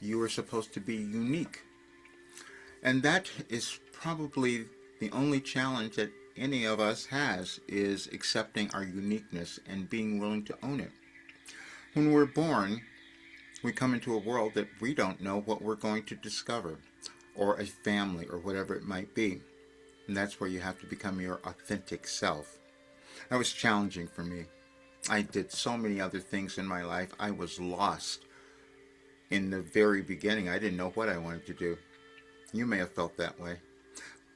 you are supposed to be unique. And that is probably the only challenge that any of us has, is accepting our uniqueness and being willing to own it. When we're born, we come into a world that we don't know what we're going to discover, or a family, or whatever it might be. And that's where you have to become your authentic self. That was challenging for me. I did so many other things in my life. I was lost in the very beginning. I didn't know what I wanted to do. You may have felt that way.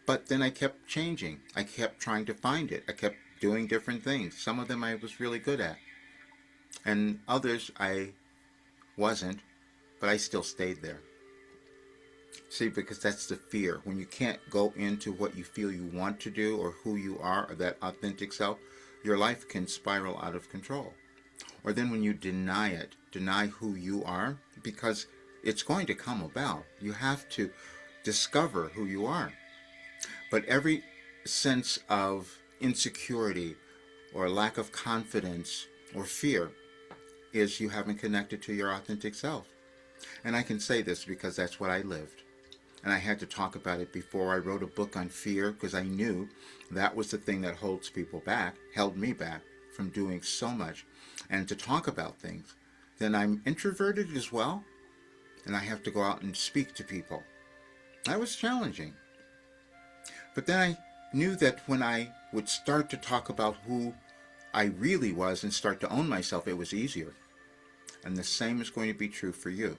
But then I kept changing. I kept trying to find it. I kept doing different things. Some of them I was really good at. And others I wasn't, but I still stayed there. See, because that's the fear. When you can't go into what you feel you want to do, or who you are, or that authentic self, your life can spiral out of control. Or then when you deny it, deny who you are, because it's going to come about. You have to discover who you are. But every sense of insecurity or lack of confidence or fear is you haven't connected to your authentic self. And I can say this because that's what I lived. And I had to talk about it before I wrote a book on fear, because I knew that was the thing that holds people back, held me back from doing so much. And to talk about things. Then I'm introverted as well, and I have to go out and speak to people. That was challenging. But then I knew that when I would start to talk about who I really was and start to own myself, it was easier. And the same is going to be true for you.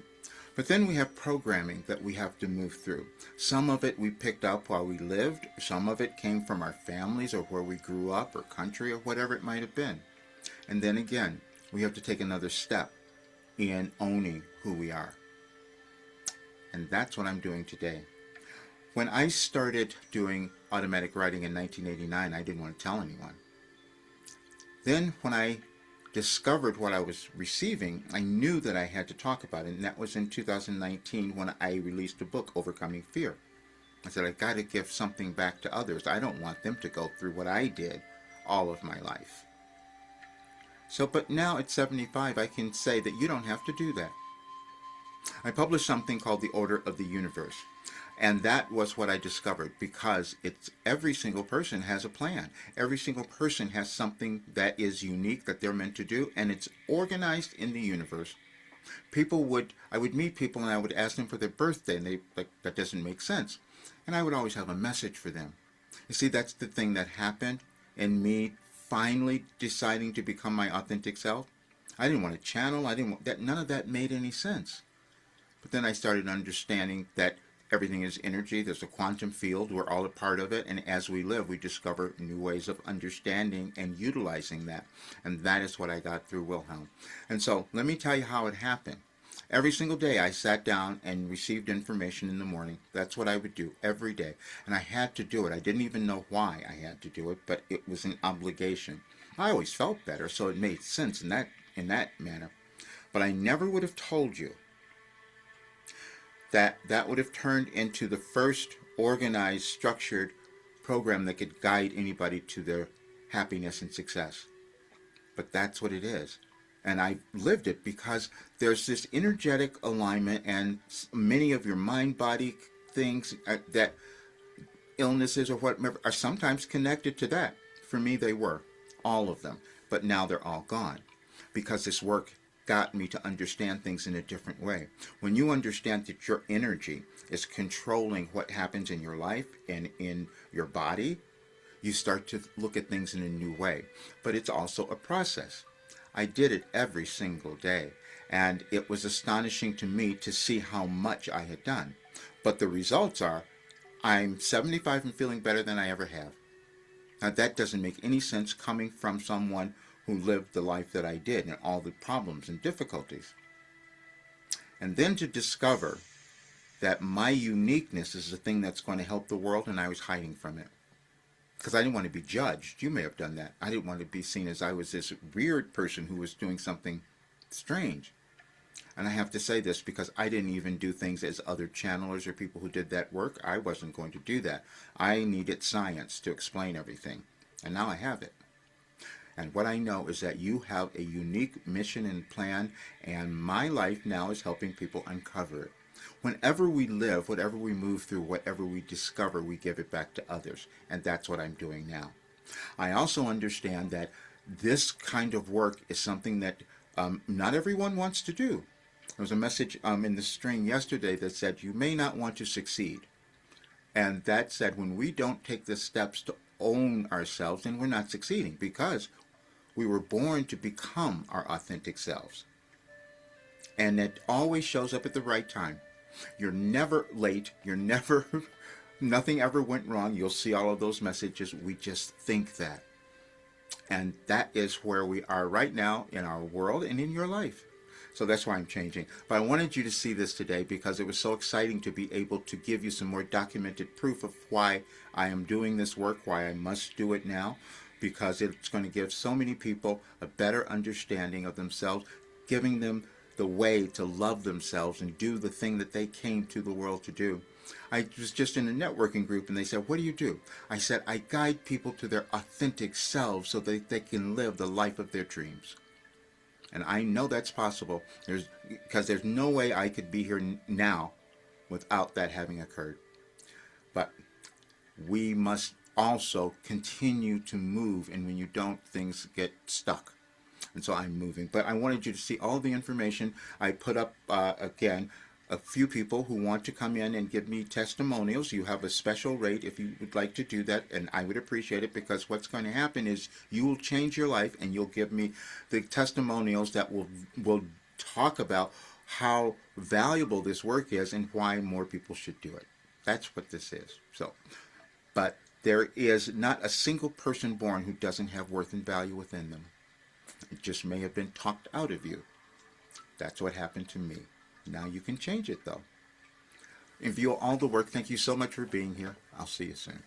But then we have programming that we have to move through. Some of it we picked up while we lived. Some of it came from our families, or where we grew up, or country, or whatever it might have been. And then again, we have to take another step in owning who we are. And that's what I'm doing today. When I started doing automatic writing in 1989, I didn't want to tell anyone. Then when I discovered what I was receiving, I knew that I had to talk about it. And that was in 2019 when I released a book, Overcoming Fear. I said, I got to give something back to others. I don't want them to go through what I did all of my life. So, but now at 75, I can say that you don't have to do that. I published something called The Order of the Universe. And that was what I discovered, because it's every single person has a plan. Every single person has something that is unique that they're meant to do, and it's organized in the universe. I would meet people and I would ask them for their birthday, and they like, that doesn't make sense. And I would always have a message for them. You see, that's the thing that happened in me finally deciding to become my authentic self. I didn't want to channel. None of that made any sense. But then I started understanding that everything is energy. There's a quantum field. We're all a part of it. And as we live, we discover new ways of understanding and utilizing that. And that is what I got through Wilhelm. And so let me tell you how it happened. Every single day I sat down and received information in the morning. That's what I would do every day. And I had to do it. I didn't even know why I had to do it, but it was an obligation. I always felt better, so it made sense in that manner. But I never would have told you that would have turned into the first organized, structured program that could guide anybody to their happiness and success. But that's what it is. And I lived it, because there's this energetic alignment, and many of your mind-body things that illnesses or whatever are sometimes connected to that. For me, they were. All of them. But now they're all gone, because this work got me to understand things in a different way. When you understand that your energy is controlling what happens in your life and in your body, you start to look at things in a new way. But it's also a process. I did it every single day, and it was astonishing to me to see how much I had done. But the results are, I'm 75 and feeling better than I ever have. Now that doesn't make any sense coming from someone who lived the life that I did and all the problems and difficulties. And then to discover that my uniqueness is the thing that's going to help the world, and I was hiding from it. Because I didn't want to be judged. You may have done that. I didn't want to be seen as I was this weird person who was doing something strange. And I have to say this because I didn't even do things as other channelers or people who did that work. I wasn't going to do that. I needed science to explain everything. And now I have it. And what I know is that you have a unique mission and plan, and my life now is helping people uncover it. Whenever we live, whatever we move through, whatever we discover, we give it back to others. And that's what I'm doing now. I also understand that this kind of work is something that not everyone wants to do. There was a message in the string yesterday that said, you may not want to succeed. And that said, when we don't take the steps to own ourselves, then we're not succeeding, because we were born to become our authentic selves. And it always shows up at the right time. You're never late. You're never, nothing ever went wrong. You'll see all of those messages. We just think that. And that is where we are right now in our world and in your life. So that's why I'm changing. But I wanted you to see this today because it was so exciting to be able to give you some more documented proof of why I am doing this work, why I must do it now, because it's going to give so many people a better understanding of themselves, giving them the way to love themselves and do the thing that they came to the world to do. I was just in a networking group and they said, what do you do? I said, I guide people to their authentic selves so that they can live the life of their dreams. And I know that's possible because there's no way I could be here now without that having occurred. But we must also continue to move, and when you don't, things get stuck. And so I'm moving. But I wanted you to see all the information. I put up, again, a few people who want to come in and give me testimonials. You have a special rate if you would like to do that, and I would appreciate it, because what's going to happen is you will change your life and you'll give me the testimonials that will talk about how valuable this work is and why more people should do it. That's what this is. So, but there is not a single person born who doesn't have worth and value within them. It just may have been talked out of you. That's what happened to me. Now you can change it, though. In view of all the work, thank you so much for being here. I'll see you soon.